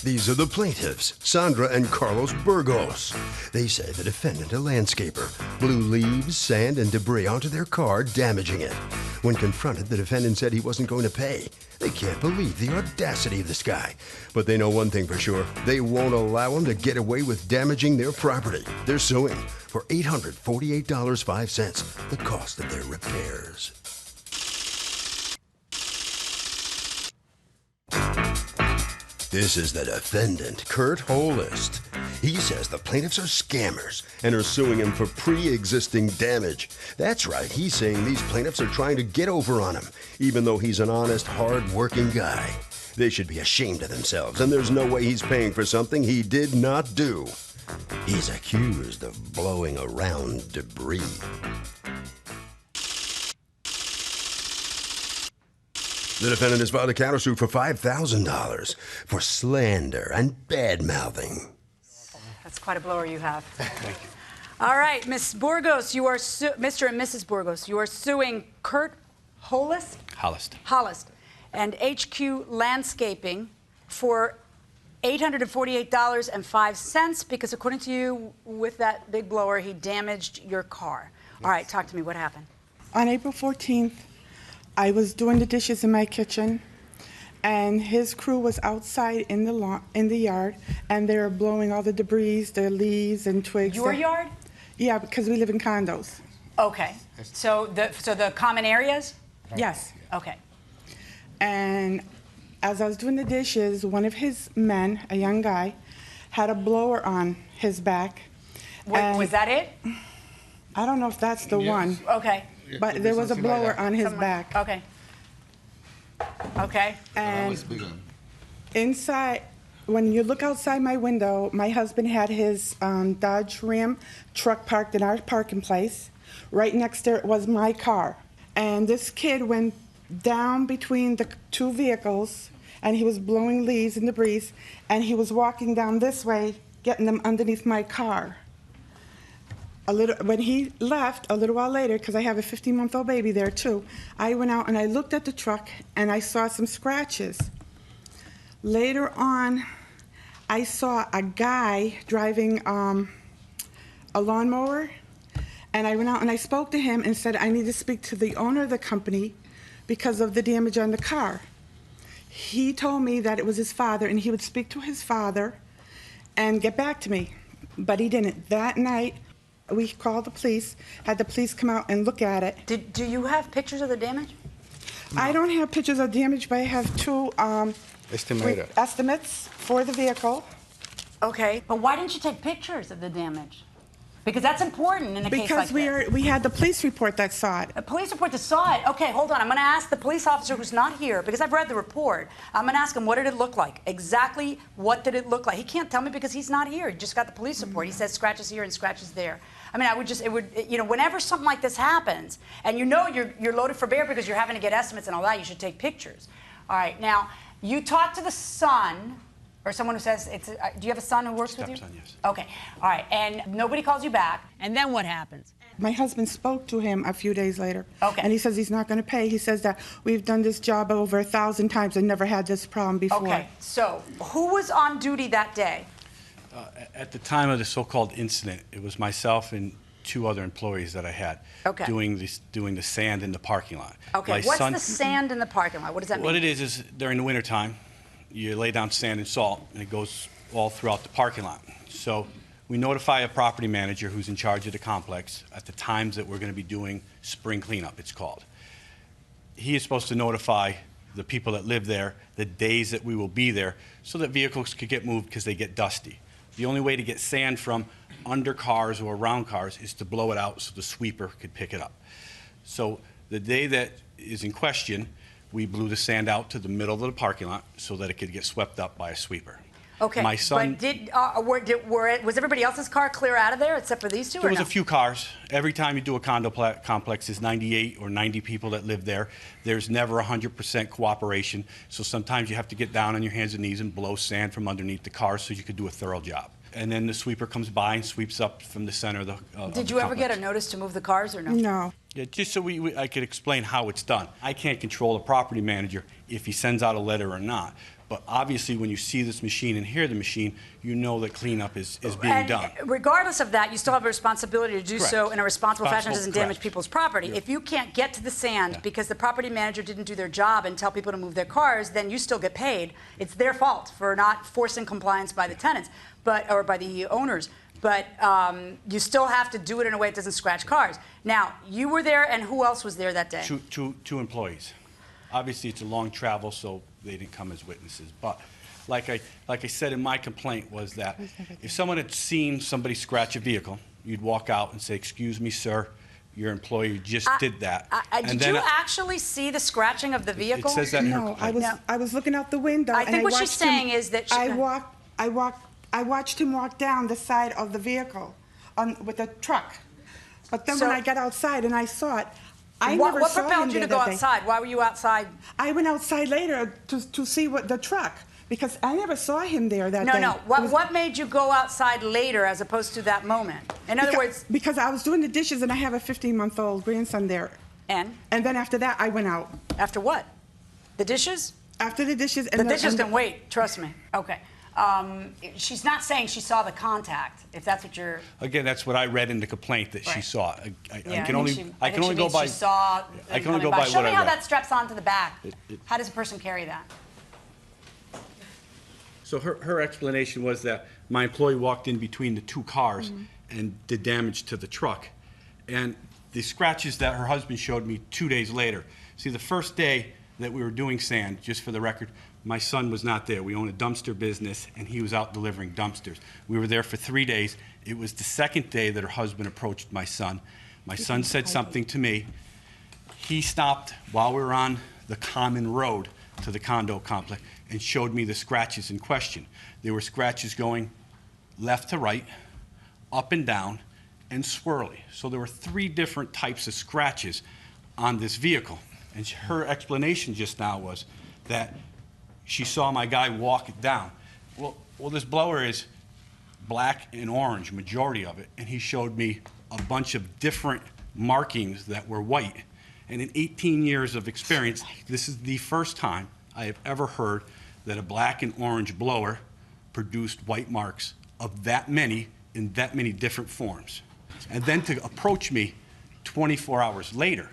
These are the plaintiffs, Sandra and Carlos Burgos. They say the defendant, a landscaper, blew leaves, sand, and debris onto their car, damaging it. When confronted, the defendant said he wasn't going to pay. They can't believe the audacity of this guy. But they know one thing for sure. They won't allow him to get away with damaging their property. They're suing for $848.05, the cost of their repairs. This is the defendant, Kurt Holist. He says the plaintiffs are scammers and are suing him for pre-existing damage. That's right, he's saying these plaintiffs are trying to get over on him, even though he's an honest, hard-working guy. They should be ashamed of themselves, and there's no way he's paying for something he did not do. He's accused of blowing around debris. The defendant has filed a countersuit for $5,000 for slander and badmouthing. That's quite a blower you have. Thank you. All right, Ms. Burgos, you are Mr. and Mrs. Burgos, you are suing Kurt Holist and HQ Landscaping for $848.05 because, according to you, with that big blower, he damaged your car. Yes. All right, talk to me. What happened? On April 14th, I was doing the dishes in my kitchen, and his crew was outside in the yard, and they were blowing all the debris, the leaves and twigs. Your yard? Yeah, because we live in condos. Okay. So the common areas? Yes. Okay. And as I was doing the dishes, one of his men, a young guy, had a blower on his back. Was that it? I don't know if that's the one. Okay. But there was a blower on his back. Okay. Okay. And inside, when you look outside my window, my husband had his Dodge Ram truck parked in our parking place. Right next there was my car. And this kid went down between the two vehicles, and he was blowing leaves and debris, and he was walking down this way, getting them underneath my car. When he left, a little while later, because I have a 15-month-old baby there too, I went out and I looked at the truck and I saw some scratches. Later on, I saw a guy driving a lawnmower, and I went out and I spoke to him and said, I need to speak to the owner of the company because of the damage on the car. He told me that it was his father and he would speak to his father and get back to me, but he didn't. That night, we called the police, had the police come out and look at it. Do you have pictures of the damage? No. I don't have pictures of damage, but I have two estimates for the vehicle. Okay, but why didn't you take pictures of the damage? Because that's important in a case like this. Because we had the police report that saw it. A police report that saw it? Okay, hold on. I'm going to ask the police officer who's not here, because I've read the report. I'm going to ask him, what did it look like? Exactly what did it look like? He can't tell me because he's not here. He just got the police report. He says scratches here and scratches there. I mean, whenever something like this happens, and you know you're loaded for bear because you're having to get estimates and all that, you should take pictures. All right, now, you talked to the son, or someone who says, do you have a son who works with you? Stepson, yes. Okay, all right, and nobody calls you back, and then what happens? My husband spoke to him a few days later, okay. And he says he's not going to pay. He says that we've done this job over 1,000 times and never had this problem before. Okay, so who was on duty that day? At the time of the so-called incident, it was myself and two other employees that I had doing the sand in the parking lot. Okay, what's the sand in the parking lot? What does that mean? What it is during the wintertime, you lay down sand and salt, and it goes all throughout the parking lot. So we notify a property manager who's in charge of the complex at the times that we're going to be doing spring cleanup, it's called. He is supposed to notify the people that live there the days that we will be there so that vehicles could get moved because they get dusty. The only way to get sand from under cars or around cars is to blow it out so the sweeper could pick it up. So the day that is in question, we blew the sand out to the middle of the parking lot so that it could get swept up by a sweeper. Okay, my son, but was everybody else's car clear out of there except for these two? There was a few cars. Every time you do a condo complex, there's 98 or 90 people that live there. There's never 100% cooperation, so sometimes you have to get down on your hands and knees and blow sand from underneath the car so you could do a thorough job. And then the sweeper comes by and sweeps up from the center of the Did you ever get a notice to move the cars or no? No. Yeah, just so I could explain how it's done. I can't control a property manager if he sends out a letter or not. But obviously, when you see this machine and hear the machine, you know that cleanup is being And done. regardless of that, you still have a responsibility to do Correct. so in a responsible fashion that doesn't damage Correct. people's property. If you can't get to the sand because the property manager didn't do their job and tell people to move their cars, then you still get paid. It's their fault for not forcing compliance by the tenants, or by the owners. But you still have to do it in a way that doesn't scratch cars. Now, you were there, and who else was there that day? Two employees. Obviously, it's a long travel, so they didn't come as witnesses. But like I said in my complaint was that if someone had seen somebody scratch a vehicle, you'd walk out and say, "Excuse me, sir, your employee just did that." Did you actually see the scratching of the vehicle? It says that in her No, complaint. I was looking out the window. I and think what she's watched him- saying is that I watched him walk down the side of the vehicle with a truck. But then So- when I got outside and I saw it, I What never saw propelled him you to there go that day. outside? Why were you outside? I went outside later to see what the truck, because I never saw him there that day. No. It was- What made you go outside later as opposed to that moment? In other words, Because I was doing the dishes and I have a 15-month-old grandson there. and And then after that, I went out. after what? The dishes? After the dishes and The dishes and can wait, trust me. Okay. She's not saying she saw the contact, if that's what you're... Again, that's what I read in the complaint that she Right. saw. I Yeah, can think only she- I think can only she go means by she saw I them can only coming go by. by Show what me I how read. that straps onto the back. How does a person carry that? So her explanation was that my employee walked in between the two cars and did damage to the truck. And the scratches that her husband showed me 2 days later. See, the first day that we were doing sand, just for the record, my son was not there. We own a dumpster business, and he was out delivering dumpsters. We were there for 3 days. It was the second day that her husband approached my son. My son said something to me. He stopped while we were on the common road to the condo complex and showed me the scratches in question. There were scratches going left to right, up and down, and swirly. So there were 3 different types of scratches on this vehicle. And her explanation just now was that she saw my guy walk it down. Well, this blower is black and orange, majority of it, and he showed me a bunch of different markings that were white. And in 18 years of experience, this is the first time I have ever heard that a black and orange blower produced white marks of that many in that many different forms. And then to approach me 24 hours later,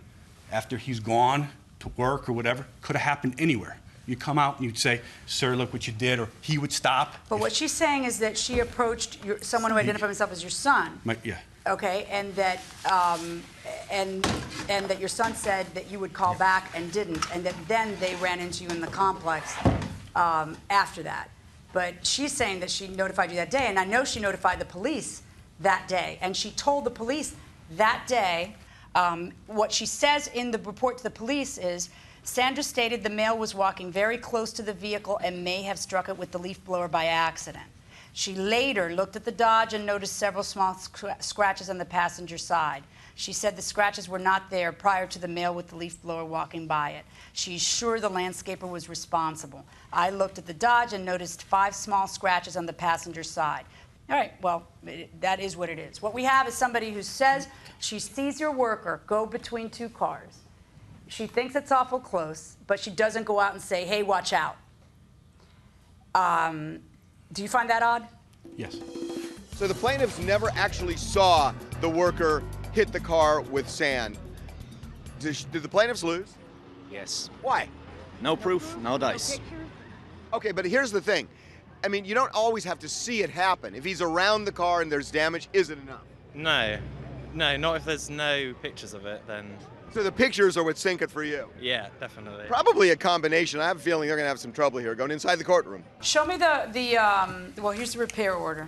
after he's gone to work or whatever, could have happened anywhere. You come out and you'd say, "Sir, look what you did," or he would stop. But what she's saying is that she approached someone who identified himself as your son. Yeah. Okay, and that and that your son said that you would call back and didn't, and that then they ran into you in the complex after that. But she's saying that she notified you that day, and I know she notified the police that day, and she told the police that day. What she says in the report to the police is, Sandra stated the male was walking very close to the vehicle and may have struck it with the leaf blower by accident. She later looked at the Dodge and noticed several small scratches on the passenger side. She said the scratches were not there prior to the male with the leaf blower walking by it. She's sure the landscaper was responsible. I looked at the Dodge and noticed 5 small scratches on the passenger side. All right, well, that is what it is. What we have is somebody who says she sees your worker go between 2 cars. She thinks it's awful close, but she doesn't go out and say, "Hey, watch out." Do you find that odd? Yes. So the plaintiffs never actually saw the worker hit the car with sand. Did the plaintiffs lose? Yes. Why? No proof, no dice. Okay, but here's the thing. I mean, you don't always have to see it happen. If he's around the car and there's damage, is it enough? No. No, not if there's no pictures of it, then So the pictures are what sink it for you. yeah, definitely. Probably a combination. I have a feeling they're going to have some trouble here going inside the courtroom. Show me well, here's the repair order.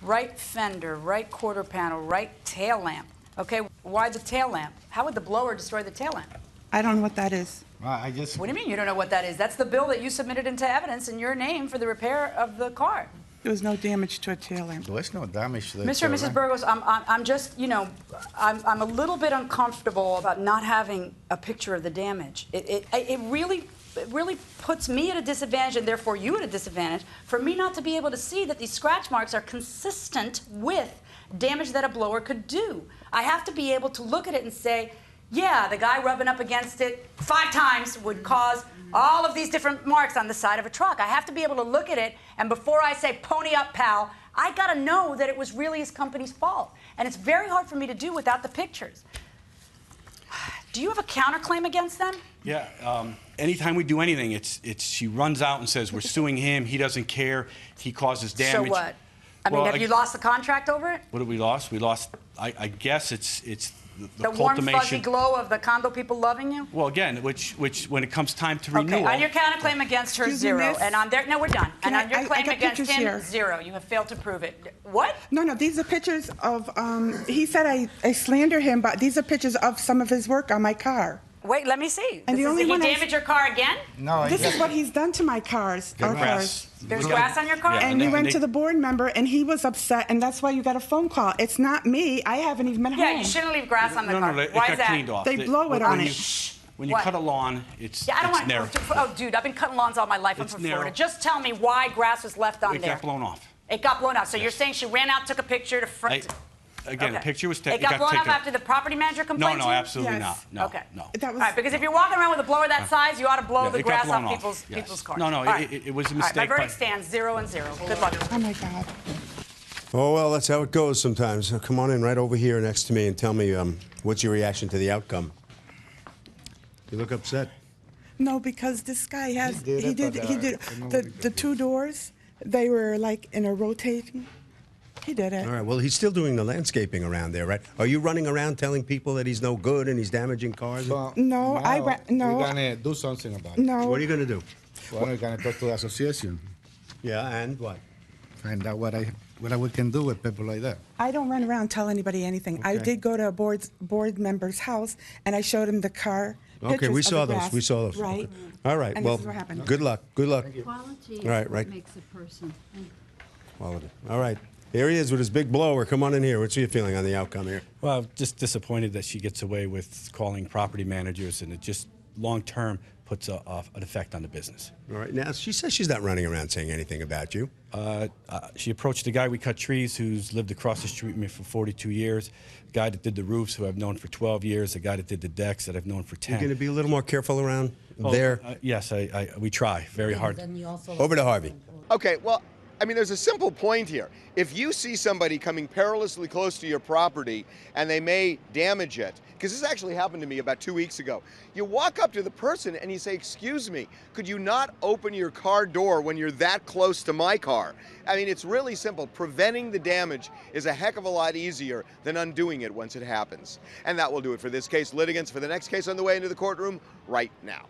Right fender, right quarter panel, right tail lamp. Okay, why the tail lamp? How would the blower destroy the tail lamp? I don't know what that is. I just, What do you mean you don't know what that is? That's the bill that you submitted into evidence in your name for the repair of the car. There was no damage to a tail lamp. there's no damage to the Mr. and Mrs. Burgos, I'm just, I'm a little bit uncomfortable about not having a picture of the damage. It really puts me at a disadvantage, and therefore you at a disadvantage, for me not to be able to see that these scratch marks are consistent with damage that a blower could do. I have to be able to look at it and say, Yeah, the guy rubbing up against it 5 times would cause all of these different marks on the side of a truck. I have to be able to look at it, and before I say, pony up, pal, I gotta know that it was really his company's fault. And it's very hard for me to do without the pictures. Do you have a counterclaim against them? Yeah, anytime we do anything, it's she runs out and says, we're suing him, he doesn't care, he causes damage. So what? I mean, Well, have you lost the contract over it? What did we lost? We lost, I guess it's the warm, fuzzy cultivation. glow of the condo people loving you? Well, again, which when it comes time to renewal. Okay, on your counterclaim against her, Excuse me, 0. miss? And on there, no, we're done. Can And on your I claim got against pictures him, here. 0. You have failed to prove it. What? No, these are pictures of, he said I slander him, but these are pictures of some of his work on my car. Wait, let me see. And the only Did he one damage your car again? No, This is what he's done to my cars, our cars. There's grass on your car? Yeah, And we and went they- to the board member, and he was upset, and that's why you got a phone call. It's not me. I haven't even been Yeah, home. you shouldn't leave grass on the No, car. no, it Why is got that? cleaned off. They blow it on when it. When you What? cut a lawn, it's Yeah, I don't want narrow. Oh, dude, I've been cutting lawns all my life. I'm It's from narrow. Florida. Just tell me why grass was left on It there. got blown off. It got blown off. So you're saying she ran out, took a picture to front. Again, the Okay. picture was It taken. got blown off taken. after the property manager No, complained to no, you? absolutely Yes. not. No, Okay. no. That was, All right, because if you're walking around with a blower that size, you ought to blow Yeah, the it got grass blown off off. Yes. people's cars. No, no, All right. it was a All right, mistake. my verdict but- stands 0 and 0. Good luck. oh my God. Oh, well, that's how it goes sometimes. So come on in right over here next to me and tell me what's your reaction to the outcome. You look upset. No, because this guy has, did he it, did, but, he did, the 2 doors, they were like in a rotating. He did it. All right, well, he's still doing the landscaping around there, right? Are you running around telling people that he's no good and he's damaging cars? So No, now no. We're gonna do something about it. No. What are you going to do? Well, we're gonna talk to the association, Yeah, and what? find out what we can do with people like that. I don't run around tell anybody anything. I Okay. did go to a board member's house, and I showed him the car. Okay, pictures we of saw the those. grass. We saw those. Right. Okay. All right, And well, this is what happened. good luck. Good luck. Quality is Right, what right. makes a person. Quality. All right. Here he is with his big blower. Come on in here. What's your feeling on the outcome here? Well, I'm just disappointed that she gets away with calling property managers, and it just long-term puts an effect on the business. All right. Now, she says she's not running around saying anything about you. She approached the guy we cut trees who's lived across the street from me for 42 years, the guy that did the roofs who I've known for 12 years, the guy that did the decks that I've known for 10. You're going to be a little more careful around Oh, there. Yes, we try very hard. Over to Harvey. Okay, well, I mean, there's a simple point here. If you see somebody coming perilously close to your property and they may damage it, because this actually happened to me about 2 weeks ago, you walk up to the person and you say, excuse me, could you not open your car door when you're that close to my car? I mean, it's really simple. Preventing the damage is a heck of a lot easier than undoing it once it happens. And that will do it for this case. Litigants for the next case on the way into the courtroom right now.